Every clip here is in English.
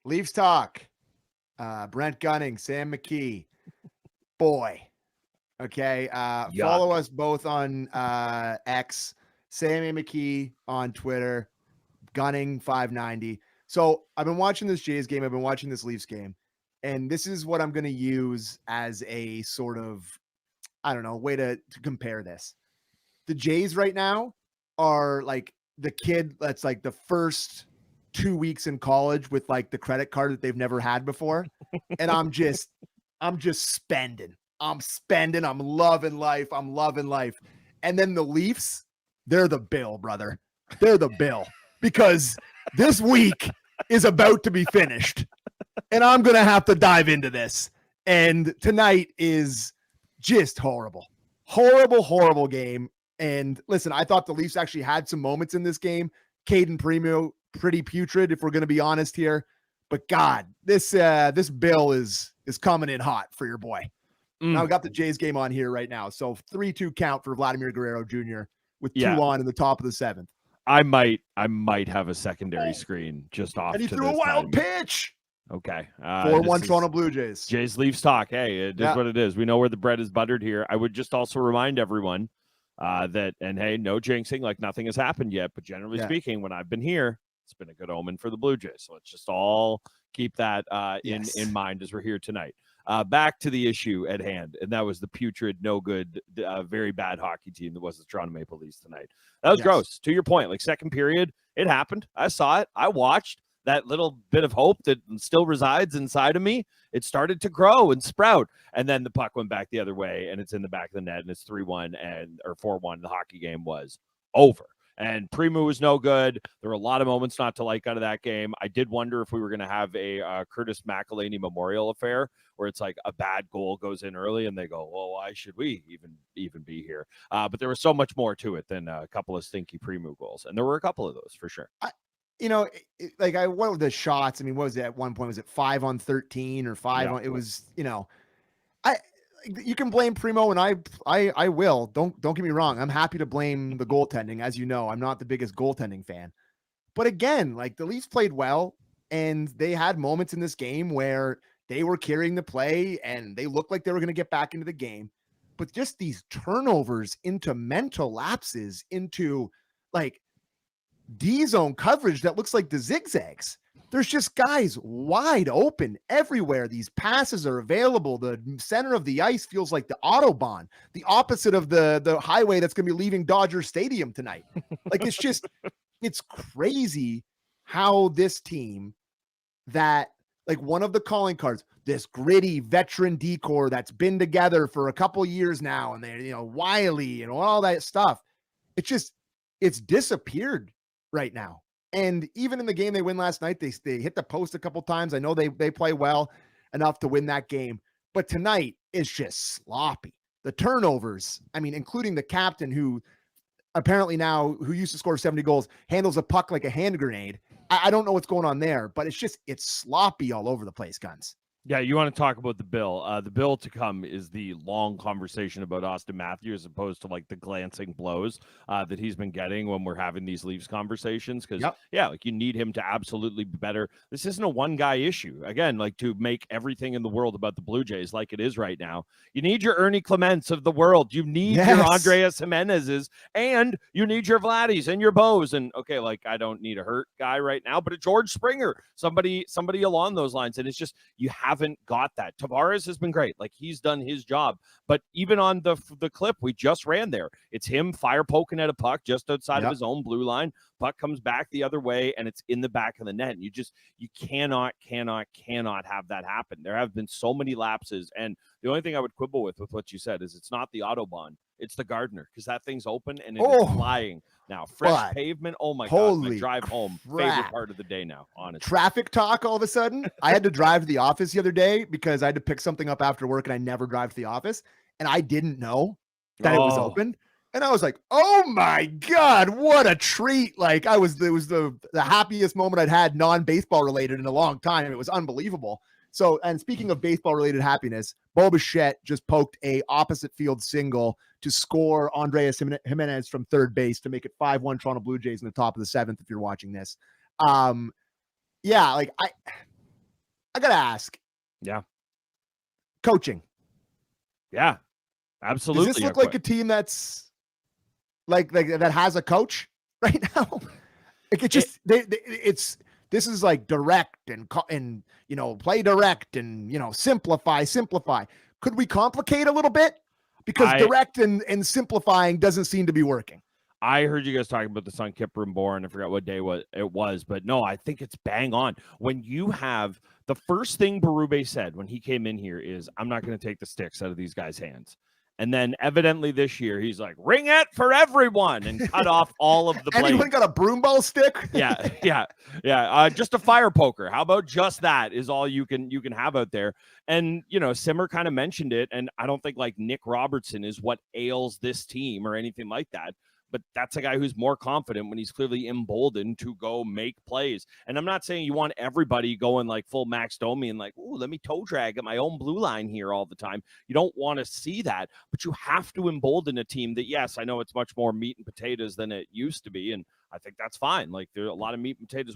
Leafs talk. Brent Gunning, Sam McKee. Boy. Okay. Follow us both on X, Sammy McKee on Twitter, Gunning 590. So I've been watching this Jays game. I've been watching this Leafs game. And this is what I'm going to use as a sort of, I don't know, way to compare this. The Jays right now are like the kid that's like the first 2 weeks in college with like the credit card that they've never had before. And I'm just spending. I'm loving life. And then the Leafs, they're the bill, brother. They're the bill because this week is about to be finished. And I'm going to have to dive into this. And tonight is just horrible. Horrible game. And listen, I thought the Leafs actually had some moments in this game. Caden Primo, pretty putrid, if we're going to be honest here. But God, this bill is coming in hot for your boy. Now we got the Jays game on here right now. So 3-2 count for Vladimir Guerrero Jr. with 2 on in the top of the 7th. I might have a secondary screen just off. And he to threw this a wild time. pitch. Okay. 4-1 Toronto Blue Jays. Jays Leafs talk. Hey, it is what it is. We know where the bread is buttered here. I would just also remind everyone that, and hey, no jinxing, like nothing has happened yet. But generally speaking, when I've been here, it's been a good omen for the Blue Jays. So let's just all keep that in mind as we're here tonight. Back to the issue at hand, and that was the putrid, no good, very bad hockey team that was the Toronto Maple Leafs tonight. That was gross. To your point, like second period, it happened. I saw it. I watched. That little bit of hope that still resides inside of me, it started to grow and sprout. And then the puck went back the other way, and it's in the back of the net, and it's 3-1 or 4-1. The hockey game was over. And Primo was no good. There were a lot of moments not to like out of that game. I did wonder if we were going to have a Curtis McElhaney memorial affair where it's like a bad goal goes in early and they go, well, why should we even be here? But there was so much more to it than a couple of stinky Primo goals. And there were a couple of those for sure. What were the shots? I mean, what was it at one point? Was it 5 on 13 or 5 on? It was, you can blame Primo, and I will. Don't get me wrong. I'm happy to blame the goaltending. As you know, I'm not the biggest goaltending fan. But again, like the Leafs played well, and they had moments in this game where they were carrying the play, and they looked like they were going to get back into the game. But just these turnovers into mental lapses, into like D-zone coverage that looks like the zigzags. There's just guys wide open everywhere. These passes are available. The center of the ice feels like the Autobahn, the opposite of the highway that's going to be leaving Dodger Stadium tonight. Like it's crazy how this team that like one of the calling cards, this gritty veteran decor that's been together for a couple years now, and they're, Wiley and all that stuff. It's disappeared right now. And even in the game they win last night, they hit the post a couple times. I know they play well enough to win that game, but tonight is just sloppy. The turnovers, I mean, including the captain who apparently now, who used to score 70 goals, handles a puck like a hand grenade. I don't know what's going on there, but it's sloppy all over the place, Guns. Yeah, you want to talk about the bill. The bill to come is the long conversation about Austin Matthews as opposed to like the glancing blows that he's been getting when we're having these Leafs conversations. Because, like you need him to absolutely be better. This isn't a one-guy issue. Again, like to make everything in the world about the Blue Jays like it is right now. You need your Ernie Clements of the world. You need your Andreas Jimenez's, and you need your Vladdies and your Bows. And, okay, like I don't need a hurt guy right now, but a George Springer, somebody along those lines. And it's just you haven't got that. Tavares has been great. Like he's done his job. But even on the clip we just ran there, it's him fire poking at a puck just outside of his own blue line. Puck comes back the other way and it's in the back of the net. And you cannot have that happen. There have been so many lapses. And the only thing I would quibble with what you said is it's not the Autobahn. It's the Gardner, because that thing's open and it's flying now. Fresh pavement. Oh my God. My drive home. Favorite part of the day now, honestly. Traffic talk all of a sudden. I had to drive to the office the other day because I had to pick something up after work and I never drive to the office. And I didn't know that it was open. And I was like, oh my God, what a treat. Like it was the happiest moment I'd had non-baseball related in a long time. It was unbelievable. So, and speaking of baseball related happiness, Bo Bichette just poked a opposite field single to score Andreas Jimenez from third base to make it 5-1 Toronto Blue Jays in the top of the 7th. If you're watching this, got to ask. Yeah. Coaching. Yeah, absolutely. Does this look like a team that's like that has a coach right now? Like it just this is like direct and play direct and simplify. Could we complicate a little bit? Because direct and simplifying doesn't seem to be working. I heard you guys talking about the son Kipper born. I forgot what day it was, but no, I think it's bang on. When you have the first thing Berube said when he came in here is, I'm not going to take the sticks out of these guys' hands. And then evidently this year, he's like, ring it for everyone and cut off all of the blades. Anyone got a broom ball stick? Yeah. Just a fire poker. How about just that is all you can have out there. And, Simmer kind of mentioned it. And I don't think like Nick Robertson is what ails this team or anything like that. But that's a guy who's more confident when he's clearly emboldened to go make plays. And I'm not saying you want everybody going like full Max Domi and like, ooh, let me toe drag at my own blue line here all the time. You don't want to see that, but you have to embolden a team that, yes, I know it's much more meat and potatoes than it used to be. And I think that's fine. Like there are a lot of meat and potatoes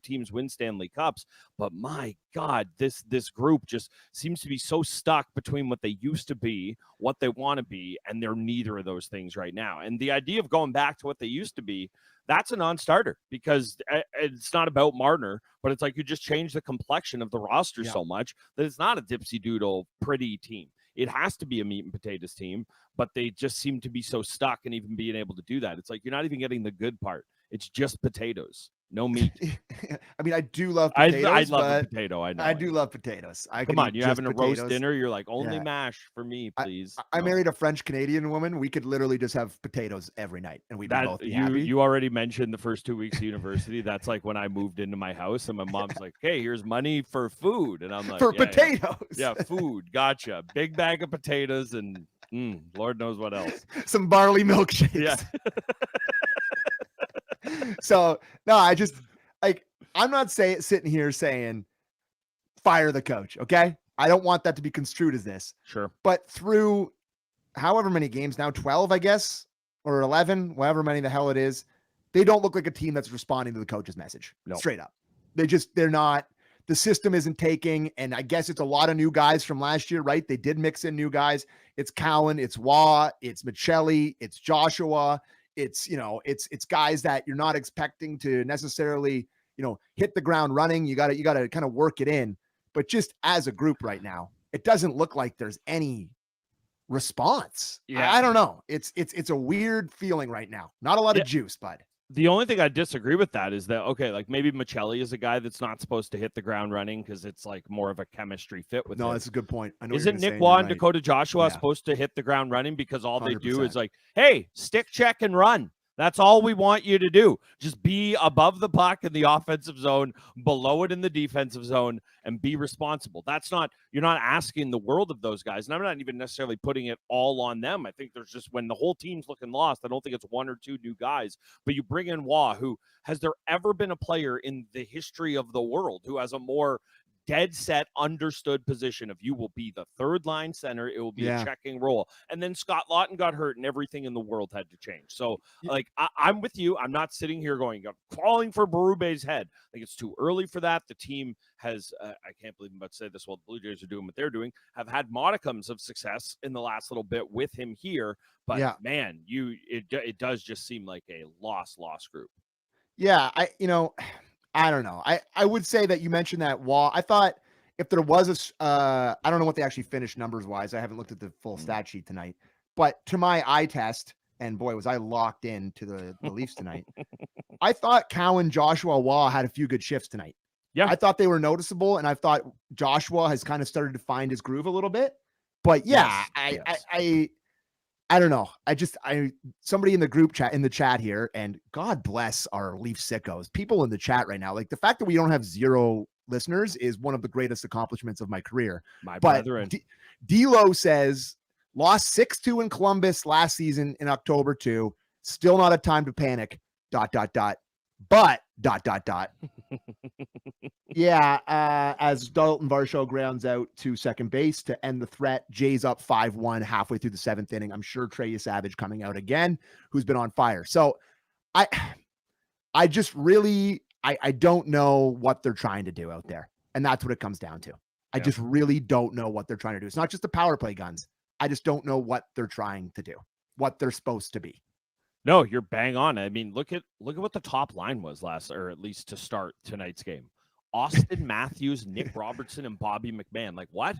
teams win Stanley Cups, but my God, this group just seems to be so stuck between what they used to be, what they want to be, and they're neither of those things right now. And the idea of going back to what they used to be, that's a non-starter because it's not about Marner, but it's like you just change the complexion of the roster so much that it's not a dipsy doodle pretty team. It has to be a meat and potatoes team, but they just seem to be so stuck in even being able to do that. It's like you're not even getting the good part. It's just potatoes, no meat. I mean, I do love potatoes. I love a potato. I know. I do love potatoes. Come on, you're having a roast dinner. You're like, only mash for me, please. I married a French Canadian woman. We could literally just have potatoes every night, and we'd both be happy. You already mentioned the first 2 weeks of university. That's like when I moved into my house, and my mom's like, "Hey, here's money for food," and I'm like, "For potatoes." Yeah, food. Gotcha. Big bag of potatoes and Lord knows what else. Some barley milkshakes. Yeah. So no, I'm not sitting here saying fire the coach. Okay. I don't want that to be construed as this. Sure. But through however many games now, 12, I guess, or 11, however many the hell it is, they don't look like a team that's responding to the coach's message. No. Straight up. They're not. The system isn't taking, and I guess it's a lot of new guys from last year, right? They did mix in new guys. It's Cowan, it's Waugh, it's Michelli, it's Joshua. It's guys that you're not expecting to necessarily, hit the ground running. You got to kind of work it in. But just as a group right now, it doesn't look like there's any response. Yeah. I don't know. It's a weird feeling right now. Not a lot of juice, bud. The only thing I disagree with that is that, okay, like maybe Michelli is a guy that's not supposed to hit the ground running because it's like more of a chemistry fit with him. No, that's a good point. I know. Isn't Nick Waugh and Dakota Joshua supposed to hit the ground running because all 100%. They do is like, hey, stick, check, and run. That's all we want you to do. Just be above the puck in the offensive zone, below it in the defensive zone, and be responsible. You're not asking the world of those guys. And I'm not even necessarily putting it all on them. I think there's just, when the whole team's looking lost, I don't think it's one or two new guys, but you bring in Waugh, who has there ever been a player in the history of the world who has a more dead set understood position of you will be the third line center. It will be a checking role. And then Scott Lawton got hurt and everything in the world had to change. So I'm with you. I'm not sitting here crawling for Berube's head. I think it's too early for that. The team has, I can't believe I'm about to say this while the Blue Jays are doing what they're doing, have had modicums of success in the last little bit with him here. But man, it does just seem like a lost group. Yeah. I don't know. I would say that you mentioned that Waugh. I thought if there was I don't know what they actually finished numbers wise. I haven't looked at the full stat sheet tonight, but to my eye test, and boy, was I locked in to the Leafs tonight. I thought Cowan, Joshua, Waugh had a few good shifts tonight. Yeah. I thought they were noticeable, and I thought Joshua has kind of started to find his groove a little bit. But yeah, I don't know. Somebody in the chat here, and God bless our Leaf sickos, people in the chat right now. Like the fact that we don't have 0 listeners is one of the greatest accomplishments of my career. My brethren. D'Lo says lost 6-2 in Columbus last season in October 2. Still not a time to panic. ... But ... Yeah, as Dalton Varsho grounds out to second base to end the threat, Jays up 5-1 halfway through the 7th inning. I'm sure Trey Savage coming out again, who's been on fire. So I just really, I don't know what they're trying to do out there. And that's what it comes down to. I just really don't know what they're trying to do. It's not just the power play guns. I just don't know what they're trying to do, what they're supposed to be. No, you're bang on. I mean, look at what the top line was or at least to start tonight's game. Austin Matthews, Nick Robertson, and Bobby McMahon. Like what?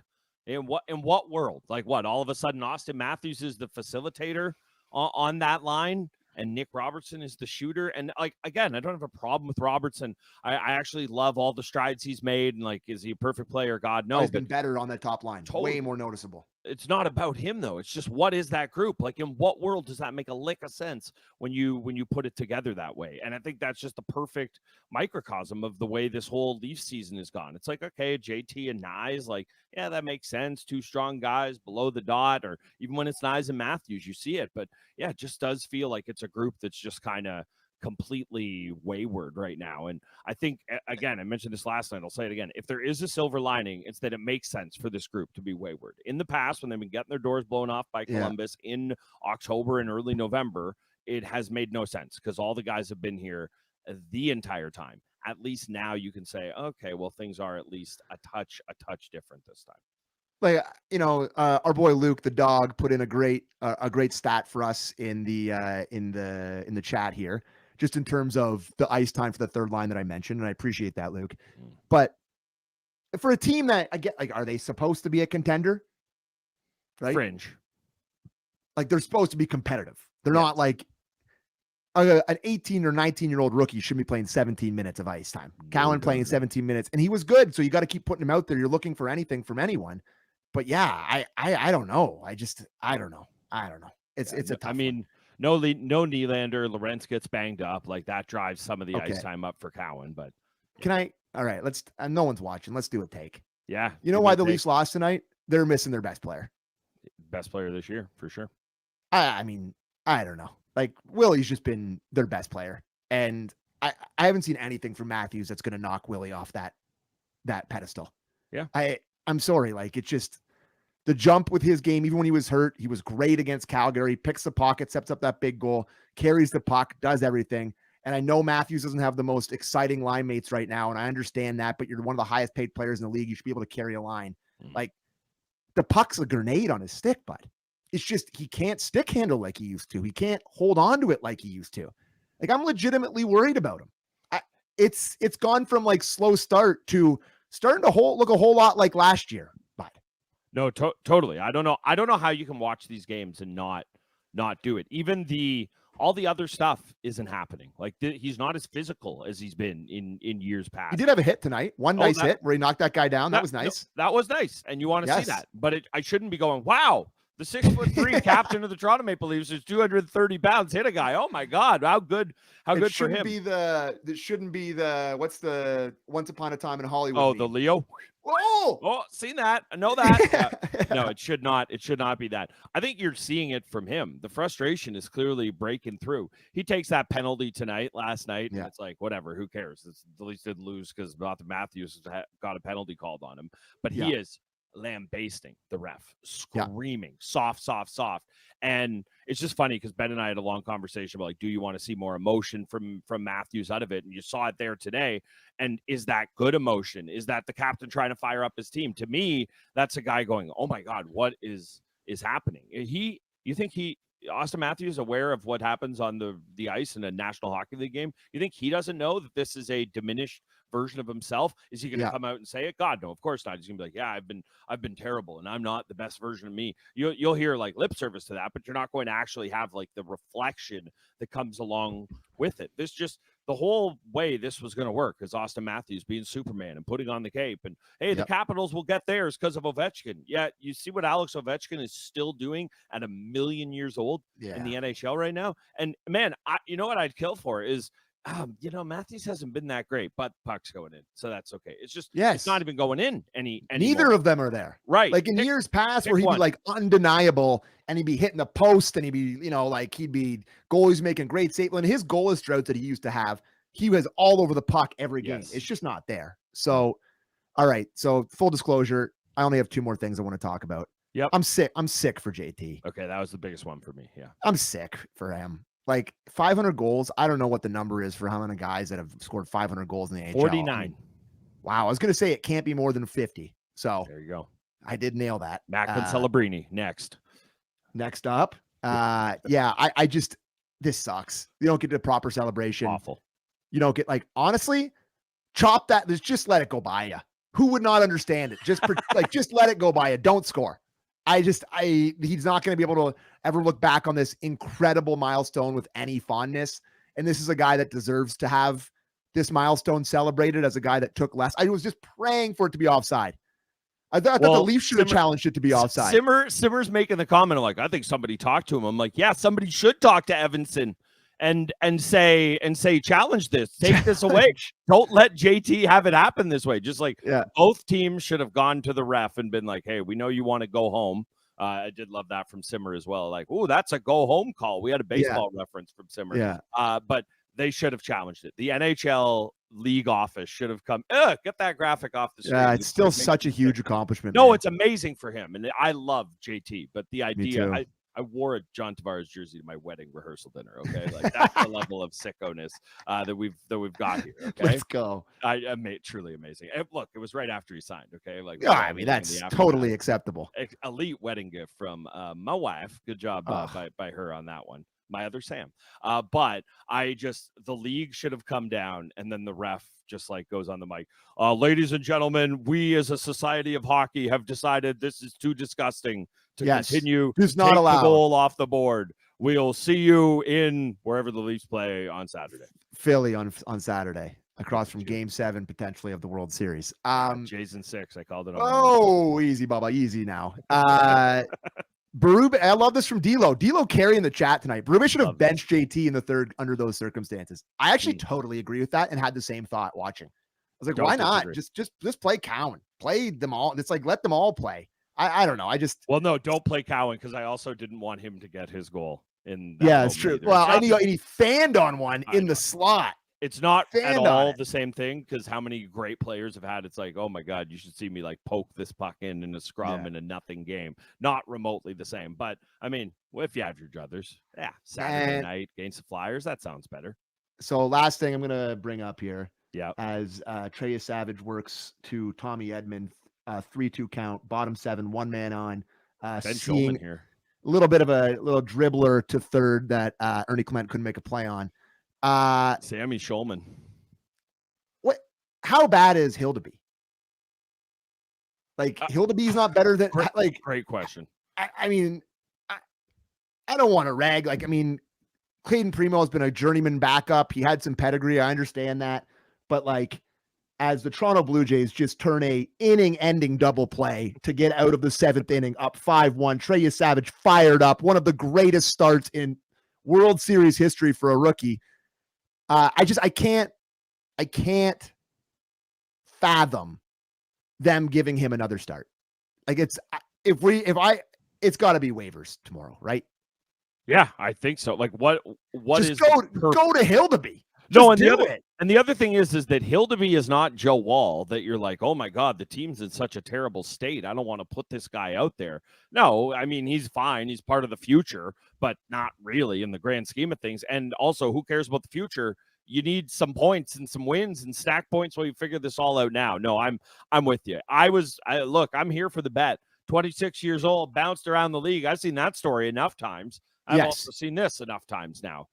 In what world? Like what? All of a sudden, Austin Matthews is the facilitator on that line, and Nick Robertson is the shooter. And like again, I don't have a problem with Robertson. I actually love all the strides he's made. And like, is he a perfect player? God knows. He's been better on that top line. Totally. Way more noticeable. It's not about him though. It's just what is that group? Like in what world does that make a lick of sense when you put it together that way? And I think that's just the perfect microcosm of the way this whole Leafs season has gone. It's like, okay, JT and Nyes, like, yeah, that makes sense. Two strong guys below the dot, or even when it's Nyes and Matthews, you see it. But yeah, it just does feel like it's a group that's just kind of completely wayward right now. And I think, again, I mentioned this last night, I'll say it again, if there is a silver lining, it's that it makes sense for this group to be wayward. In the past, when they've been getting their doors blown off by Columbus in October and early November, it has made no sense because all the guys have been here the entire time. At least now you can say, okay, well, things are at least a touch different this time. Like, our boy Luke, the dog, put in a great stat for us in the chat here, just in terms of the ice time for the third line that I mentioned. And I appreciate that, Luke. But for a team that I get, like, are they supposed to be a contender? Right? Fringe. Like, they're supposed to be competitive. They're not like an 18 or 19-year-old rookie shouldn't be playing 17 minutes of ice time. Cowan playing 17 minutes, and he was good. So you got to keep putting him out there. You're looking for anything from anyone. But yeah, I don't know. I don't know. It's a tough one. No Nylander. Lorentz gets banged up. Like that drives some of the ice time up for Cowan. But all right, let's, no one's watching. Let's do a take. Yeah. You know why the Leafs lost tonight? They're missing their best player. Best player this year, for sure. I mean, I don't know. Like Willie's just been their best player. And I haven't seen anything from Matthews that's going to knock Willie off that pedestal. Yeah. I'm sorry. Like, it's just the jump with his game. Even when he was hurt, he was great against Calgary, picks the pocket, sets up that big goal, carries the puck, does everything. And I know Matthews doesn't have the most exciting line mates right now. And I understand that, but you're one of the highest paid players in the league. You should be able to carry a line. Like, the puck's a grenade on his stick, bud. It's just, he can't stick handle like he used to. He can't hold on to it like he used to. Like, I'm legitimately worried about him. It's gone from like slow start to starting to look a whole lot like last year. But no, totally. I don't know how you can watch these games and not do it. Even all the other stuff isn't happening. Like he's not as physical as he's been in years past. He did have a hit tonight. One nice hit where he knocked that guy down. That was nice. That was nice. And you want to see that. But I shouldn't be going, wow, the 6'3" captain of the Toronto Maple Leafs is 230 pounds, hit a guy. Oh my God. How good for him. It shouldn't be the what's the Once Upon a Time in Hollywood. Oh, the Leo. Oh, seen that. I know that. No, it should not be that. I think you're seeing it from him. The frustration is clearly breaking through. He takes that penalty last night, and it's like, whatever, who cares? The Leafs didn't lose because Matthews got a penalty called on him. But he is lambasting the ref, screaming, soft. And it's just funny because Ben and I had a long conversation about, like, do you want to see more emotion from Matthews out of it? And you saw it there today. And is that good emotion? Is that the captain trying to fire up his team? To me, that's a guy going, oh my God, what is happening? You think Austin Matthews is aware of what happens on the ice in a National Hockey League game? You think he doesn't know that this is a diminished version of himself? Is he going to come out and say it? God, no, of course not. He's going to be like, yeah, I've been terrible and I'm not the best version of me. You'll hear like lip service to that, but you're not going to actually have like the reflection that comes along with it. The whole way this was going to work is Austin Matthews being Superman and putting on the cape and, hey, the Capitals will get theirs because of Ovechkin. Yeah, you see what Alex Ovechkin is still doing at 1,000,000 years old in the NHL right now? And, man, you know what I'd kill for is, Matthews hasn't been that great, but puck's going in, so that's okay. It's just it's not even going in anymore. Neither of them are there, right? Like in years past, where he'd be like undeniable, and he'd be hitting the post, and he'd be, he'd be goalies making great saves. And his goalless drought that he used to have, he was all over the puck every game. It's just not there. So, all right. So full disclosure, I only have 2 more things I want to talk about. Yep. I'm sick for JT. Okay, that was the biggest one for me. Yeah, I'm sick for him. Like 500 goals. I don't know what the number is for how many guys that have scored 500 goals in the NHL. 49. Wow. I was going to say it can't be more than 50. So there you go. I did nail that. Macklin Celebrini next. Next up. I just, this sucks. You don't get the proper celebration. Awful. You don't get honestly, chop that. Just let it go by you. Who would not understand it? Just just let it go by you. Don't score. He's not going to be able to ever look back on this incredible milestone with any fondness. And this is a guy that deserves to have this milestone celebrated as a guy that took less. I was just praying for it to be offside. I thought the Leafs should have challenged it to be offside. Simmer's making the comment I think somebody talked to him. I'm like, yeah, somebody should talk to Evansson and say challenge this, take this away. Don't let JT have it happen this way. Just both teams should have gone to the ref and been like, hey, we know you want to go home. I did love that from Simmer as well. Oh, that's a go home call. We had a baseball reference from Simmer. Yeah. But they should have challenged it. The NHL league office should have come. Get that graphic off the screen. Yeah, it's still such a huge accomplishment. No, man. It's amazing for him, and I love JT. But the idea, I wore a John Tavares jersey to my wedding rehearsal dinner. Okay, that's the level of sickoness that we've got here. Okay, let's go. Truly amazing. And look, it was right after he signed. Okay, that's totally acceptable. Elite wedding gift from my wife. Good job by her on that one. My other Sam. But the league should have come down, and then the ref just goes on the mic. Ladies and gentlemen, we as a society of hockey have decided this is too disgusting to continue. It's not allowed. The goal off the board. We'll see you in wherever the Leafs play on Saturday. Philly on Saturday, across from Game 7 potentially of the World Series. Jason 6, I called it. Easy, Bubba, easy now. Berube, I love this from D'Lo. D'Lo carrying the chat tonight. Berube should have benched JT in the third under those circumstances. I actually totally agree with that and had the same thought watching. I was like, why not? Just play Cowan. Play them all. It's let them all play. I don't know. No, don't play Cowan because I also didn't want him to get his goal in that. Yeah, it's true. Either. Well, and he fanned on one in the slot. It's not at all the same thing because how many great players have had? It's oh my God, you should see me poke this puck in a scrum in a nothing game. Not remotely the same. But I mean, if you have your druthers, Saturday night against the Flyers, that sounds better. So last thing I'm going to bring up here. Yeah. As Trey Savage works to Tommy Edmond, 3-2 count, bottom 7, one man on. Ben Schulman here. A little bit of a little dribbler to third that Ernie Clement couldn't make a play on. Sammy Schulman. What? How bad is Hildeby? Hildeby's not better than Great question. I mean, I don't want to rag. Clayton Primo has been a journeyman backup. He had some pedigree. I understand that, but as the Toronto Blue Jays just turn a inning-ending double play to get out of the 7th inning, up 5-1. Trey Savage fired up. One of the greatest starts in World Series history for a rookie. I can't fathom them giving him another start. It's got to be waivers tomorrow, right? Yeah, I think so. What just is go to Hildeby. No, and the other thing is that Hildeby is not Joe Wall that you're oh my God, the team's in such a terrible state. I don't want to put this guy out there. No, I mean, he's fine. He's part of the future, but not really in the grand scheme of things. And also, who cares about the future? You need some points and some wins and stack points while you figure this all out now. No, I'm with you. Look, I'm here for the bet. 26 years old, bounced around the league. I've seen that story enough times. I've also seen this enough times now.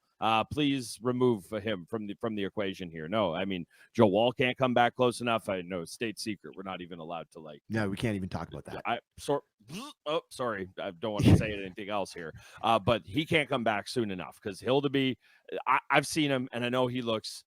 Please remove him from the equation here. No, I mean, Joe Wall can't come back close enough. I know, state secret. We're not even allowed to No, we can't even talk about that. Sorry. I don't want to say anything else here. But he can't come back soon enough because Hildeby, I've seen him and I know it looks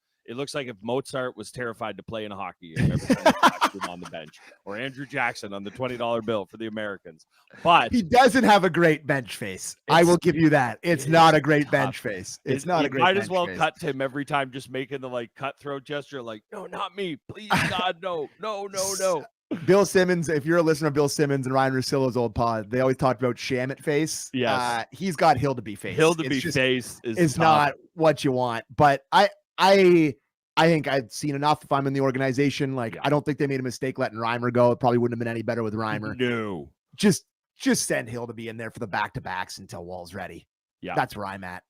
like if Mozart was terrified to play in a hockey game every time he watched him on the bench, or Andrew Jackson on the $20 bill for the Americans. But he doesn't have a great bench face. I will give you that. It's not a great bench face. It's not a great bench face. Might as well cut to him every time, just making the cutthroat gesture, no, not me. Please, God, no. Bill Simmons, if you're a listener of Bill Simmons and Ryan Russillo's old pod, they always talked about Shamit face. Yes. He's got Hildeby face. Hildeby face is not what you want. But I think I've seen enough if I'm in the organization. I don't think they made a mistake letting Reimer go. It probably wouldn't have been any better with Reimer. No. Just send Hildeby in there for the back-to-backs until Wall's ready. Yeah. That's where I'm at.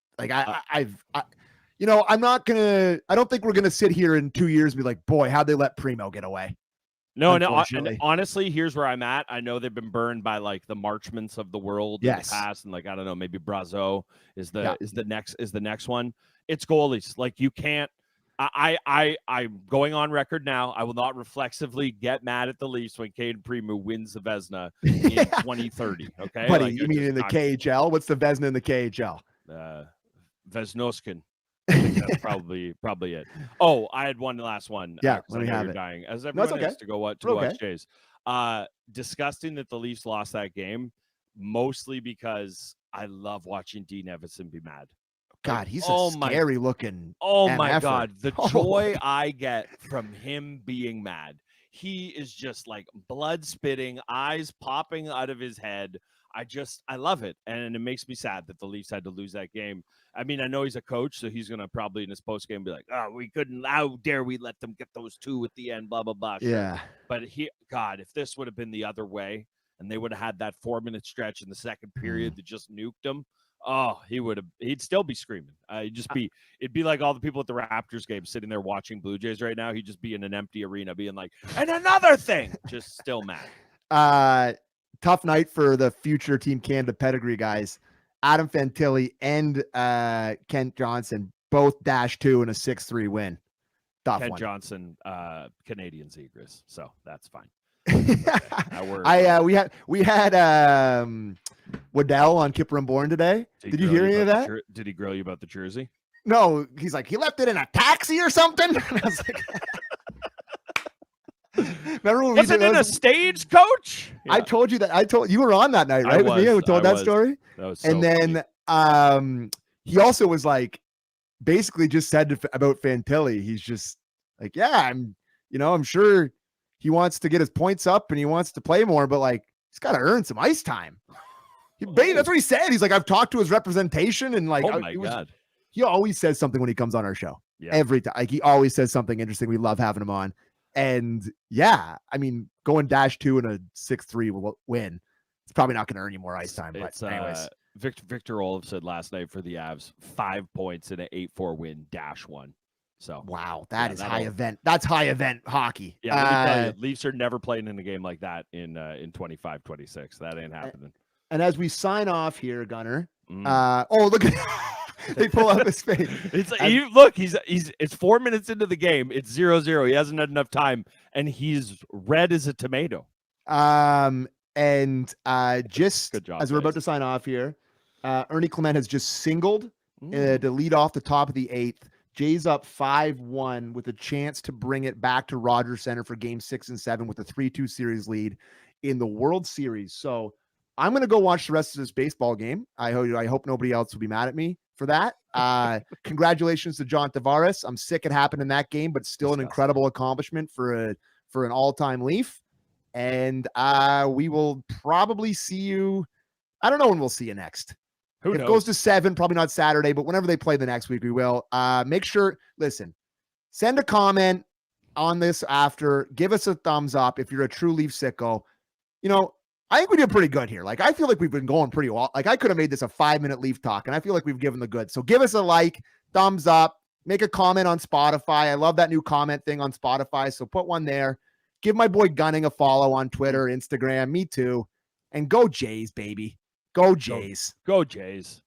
you know, I don't think we're going to sit here in 2 years and be like, boy, how'd they let Primo get away? No, and honestly, here's where I'm at. I know they've been burned by like the Marchments of the world in the past, and like I don't know, maybe Brazeau is the next one. It's goalies. Like you can't. I'm going on record now. I will not reflexively get mad at the Leafs when Cade Primo wins the Vezina in 2030. Okay, buddy, like, you mean in the KHL? What's the Vezina in the KHL? Vesnoskin. I think that's probably it. Oh, I had one last one. Yeah, let me have it. Dying. As everyone has to go watch Jays. Disgusting that the Leafs lost that game, mostly because I love watching Dean Evason be mad. God, he's a scary looking. Oh my God, the joy I get from him being mad. He is just like blood spitting, eyes popping out of his head. I love it. And it makes me sad that the Leafs had to lose that game. I mean, I know he's a coach, so he's going to probably in his post game be like, oh, we couldn't, how dare we let them get those two at the end, blah, blah, blah. Yeah. But God, if this would have been the other way and they would have had that 4-minute stretch in the second period that just nuked him, he'd still be screaming. It'd be like all the people at the Raptors game sitting there watching Blue Jays right now. He'd just be in an empty arena being like, and another thing, just still mad. Tough night for the future Team Canada pedigree guys. Adam Fantilli and Kent Johnson both -2 in a 6-3 win. Kent Johnson, Canadian Zegras, so that's fine. We had Waddell on Kipper and Born today. Did you hear any of that? Did he grill you about the jersey? No, he's like, he left it in a taxi or something. I was like, remember when was it in a stagecoach? Yeah. I told you that. You were on that night, right? With me, who told that story. That was so and then he also was like, basically just said about Fantilli. He's just like, yeah, I'm sure he wants to get his points up and he wants to play more, but like he's got to earn some ice time. That's what he said. He's like, I've talked to his representation and like, oh my God. He always says something when he comes on our show. Yeah. Every time, like he always says something interesting. We love having him on. And yeah, I mean, going -2 in a 6-3 win, it's probably not going to earn you more ice time. But anyways, Victor Olaf said last night for the Avs, 5 points in an 8-4 win -1. So wow, that is high event. That's high event hockey. Yeah, let me tell you, Leafs are never playing in a game like that in 25-26. That ain't happening. And as we sign off here, Gunner. Look at they pull up his face. It's look, it's 4 minutes into the game. It's 0-0. He hasn't had enough time, and he's red as a tomato. Just good job, as we're about to sign off here, Ernie Clement has just singled to lead off the top of the 8th. Jays up 5-1 with a chance to bring it back to Rogers Center for game 6 and 7 with a 3-2 series lead in the World Series. So I'm going to go watch the rest of this baseball game. I hope nobody else will be mad at me for that. Congratulations to John Tavares. I'm sick it happened in that game, but still an incredible accomplishment for an all-time Leaf. And we will probably see you. I don't know when we'll see you next. Who knows? It goes to 7, probably not Saturday, but whenever they play the next week, we will. Make sure, send a comment on this after. Give us a thumbs up if you're a true Leaf sicko. I think we did pretty good here. Like, I feel like we've been going pretty well. Like, I could have made this a 5-minute Leaf talk, and I feel like we've given the goods. So give us a like, thumbs up, make a comment on Spotify. I love that new comment thing on Spotify, so put one there. Give my boy Gunning a follow on Twitter, Instagram, me too. And go Jays, baby. Go Jays. Go Jays.